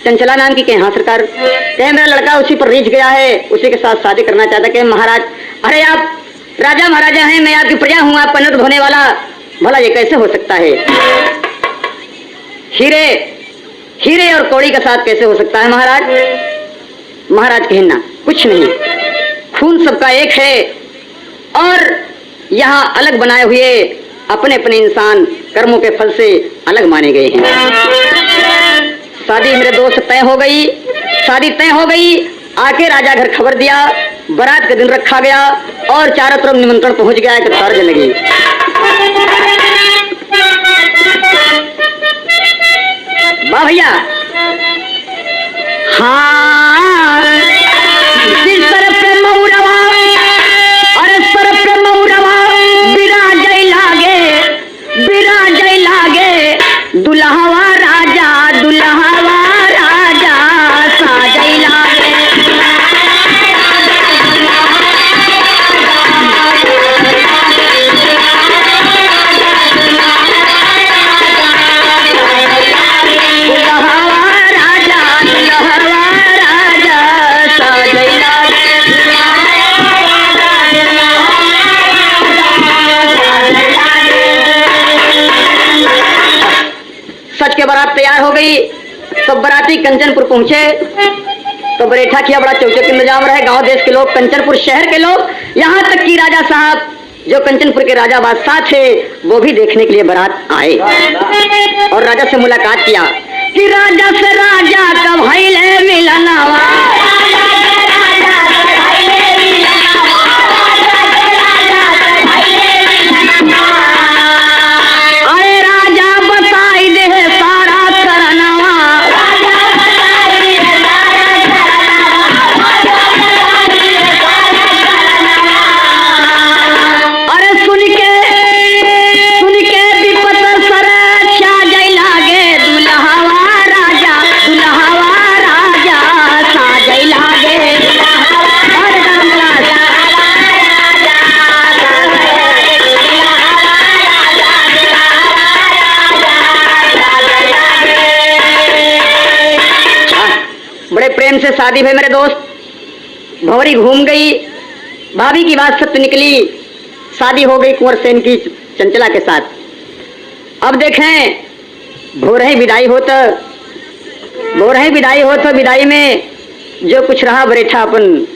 चंचला नाम की। कहे हाँ सरकार। कहे मेरा लड़का उसी पर रीझ गया है, उसी के साथ शादी करना चाहता। कहे महाराज अरे आप राजा महाराजा हैं, मैं आपकी प्रजा हूँ, आपका नृत्य होने वाला, भला ये कैसे हो सकता है? हीरे और कौड़ी का साथ कैसे हो सकता है महाराज? महाराज कहना कुछ नहीं, खून सबका एक है और यहाँ अलग बनाए हुए अपने अपने इंसान कर्मों के फल से अलग माने गए हैं। शादी मेरे दोस्त तय हो गई, शादी तय हो गई। आके राजा घर खबर दिया, बारात का दिन रखा गया और चारों तरफ निमंत्रण पहुंच गया कि तर्ज लगी। वाह भैया, हाँ जिस सर पे मऊरवा और सर पे मऊरवा बिराजै लागे दुल्हवा राजा साजै लागे। के बारात तैयार हो गई, सब बराती कंचनपुर पहुंचे तो बरेठा किया बड़ा चौचक इंतजाम रहे। गांव देश के लोग, कंचनपुर शहर के लोग, यहाँ तक कि राजा साहब जो कंचनपुर के राजा बादशाह थे वो भी देखने के लिए बारात आए और राजा से मुलाकात किया कि राजा से राजा का भइल है मिलनवा। प्रेम से शादी भाई मेरे दोस्त, भंवरी घूम गई, भाभी की बात सत्य निकली, शादी हो गई कुंवर सेन की चंचला के साथ। अब देखें भोर ही विदाई हो तो विदाई में जो कुछ रहा बरेठा अपन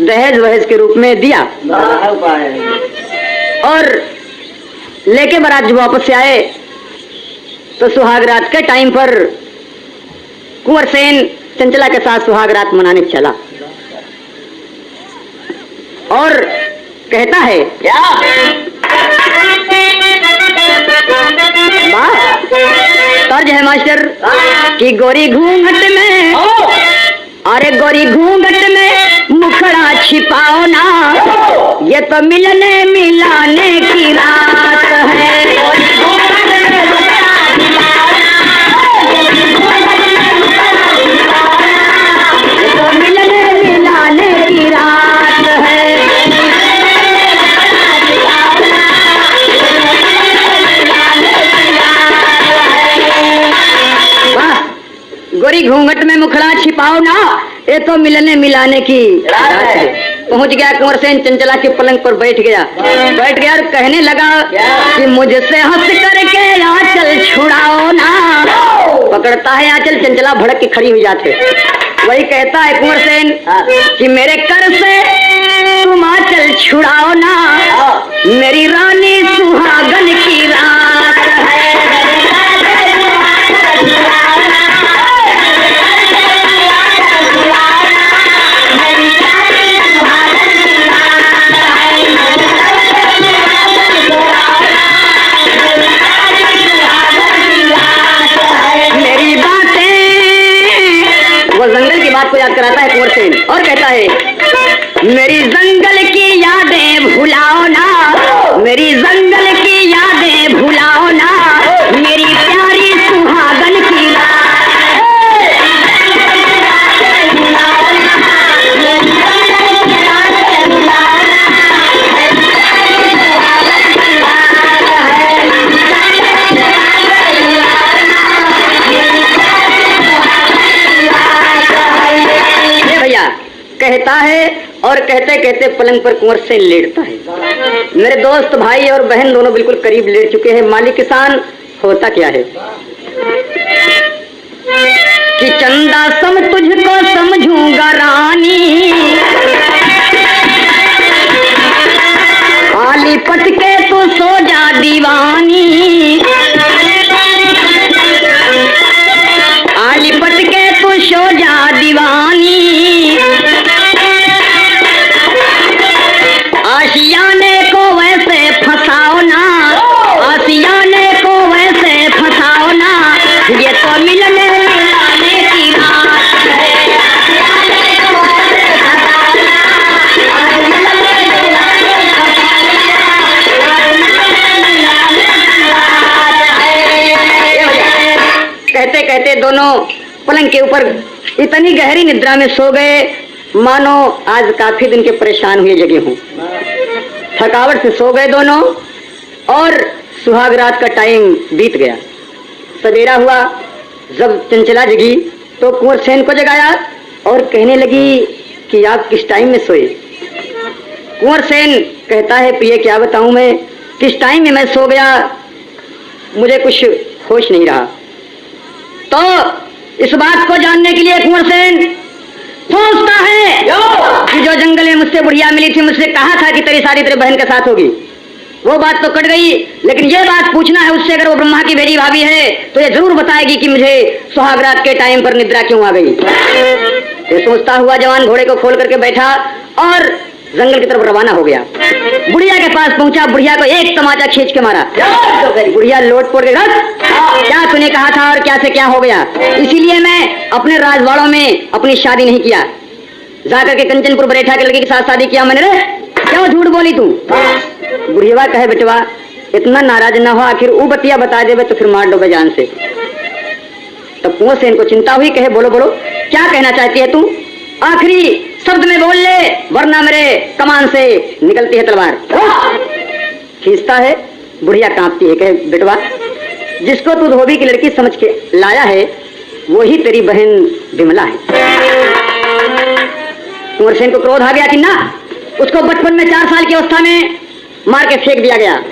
दहेज वहेज के रूप में दिया और लेके बारात जब वापस से आए तो सुहाग रात के टाइम पर कुंवर सेन चंचला के साथ सुहाग रात मनाने चला और कहता है क्या तर्ज है मास्टर कि गोरी घूंघट में, अरे गोरी घूंघट में मुखड़ा छिपाओ ना, ये तो मिलने मिलाने की रात है। गोरी घूंघट में मुखड़ा छिपाओ ना, ये तो मिलने मिलाने की रात है। पहुंच गया कुंवर सेन चंचला के पलंग पर बैठ गया और कहने लगा कि मुझसे हंस करके आंचल छुड़ाओ ना। पकड़ता है आंचल, चंचला भड़क के खड़ी हुई जाते। वही कहता है कुंवर सेन कि मेरे कर से तुम आंचल छुड़ाओ ना, मेरी रानी सुहागन की रात है। वो जंगल की बात को याद कराता है कुंवर सेन और कहता है मेरी जंगल की यादें भुलाओ ना, मेरी जंगल की यादें भुलाओ ना, मेरी प्यारी सुहागन की कहता है और कहते कहते पलंग पर कुंवर सेन लेटता है। मेरे दोस्त भाई और बहन दोनों बिल्कुल करीब लेट चुके हैं। मालिक किसान होता क्या है कि चंदा सम तुझको समझूंगा रानी, आली पटके तो सो जा दीवानी, आली पटके तो सो जा दीवानी, आशियाने को वैसे फंसाओ ना, आशियाने को वैसे फंसाओ ना, ये तो मिलने मिलाने की रात है। कहते कहते दोनों पलंग के ऊपर इतनी गहरी निद्रा में सो गए मानो आज काफी दिन के परेशान हुए जगे हों। थकावट से सो गए दोनों और सुहाग रात का टाइम बीत गया। सवेरा हुआ, जब चंचला जगी तो कुंवर सेन को जगाया और कहने लगी कि आप किस टाइम में सोए। कुंवर सेन कहता है प्रिय क्या बताऊं मैं, किस टाइम में मैं सो गया, मुझे कुछ होश नहीं रहा। तो इस बात को जानने के लिए कुंवर सेन सोचता है कि जो जंगल में मुझसे बुढ़िया मिली थी, मुझसे कहा था कि तेरी शादी तेरे बहन के साथ होगी, वो बात तो कट गई, लेकिन ये बात पूछना है उससे, अगर वो ब्रह्मा की बेटी भाभी है तो ये जरूर बताएगी कि मुझे सुहाग रात के टाइम पर निद्रा क्यों आ गई। ये सोचता हुआ जवान घोड़े को खोल करके बैठा और जंगल की तरफ रवाना हो गया। बुढ़िया के पास पहुंचा, बुढ़िया को एक तमाचा खींच के मारा। बुढ़िया लोट पोट के क्या तूने कहा था और क्या से क्या हो गया, इसीलिए मैं अपने राजवाड़ों में अपनी शादी नहीं किया, जाकर के कंचनपुर बरेठा के लड़के के साथ शादी किया मैंने। रे क्यों झूठ बोली तू। बुढ़िया कहे बेटवा इतना नाराज ना हो, आखिर वो बतिया बता देवे तो फिर मार डोबे जान से। तब कुंवर सेन को चिंता हुई, कहे बोलो बोलो क्या कहना चाहती है तू, आखिरी शब्द में बोल ले वरना मेरे कमान से निकलती है तलवार। खींचता है, बुढ़िया कांपती है, कहे बेटवा जिसको तू धोबी की लड़की समझ के लाया है वही तेरी बहन विमला है। कुंवर सेन को क्रोध आ गया कि ना, उसको बचपन में 4 साल की अवस्था में मार के फेंक दिया गया।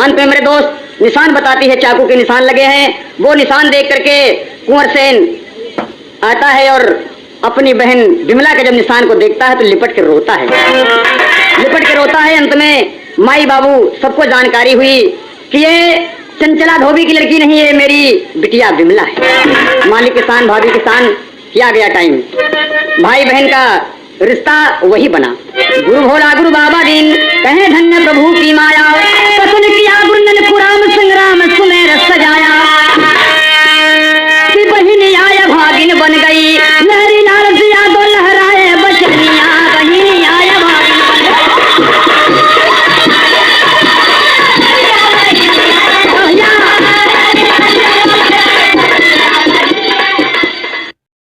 अंत में मेरे दोस्त निशान बताती है, चाकू के निशान लगे हैं। वो निशान देख करके कुंवर सेन आता है और अपनी बहन विमला के जब निशान को देखता है तो लिपट के रोता है, लिपट के रोता है। अंत में माई बाबू सबको जानकारी हुई कि ये चंचला धोबी की लड़की नहीं है, मेरी बिटिया विमला है। मालिक किसान भाभी किसान किया गया टाइम, भाई बहन का रिश्ता वही बना। गुरु भोला गुरु बाबा दीन कहे धन्य प्रभु की माया, पसंद किया गुरुनन पुराम संग्राम सुमेर सजा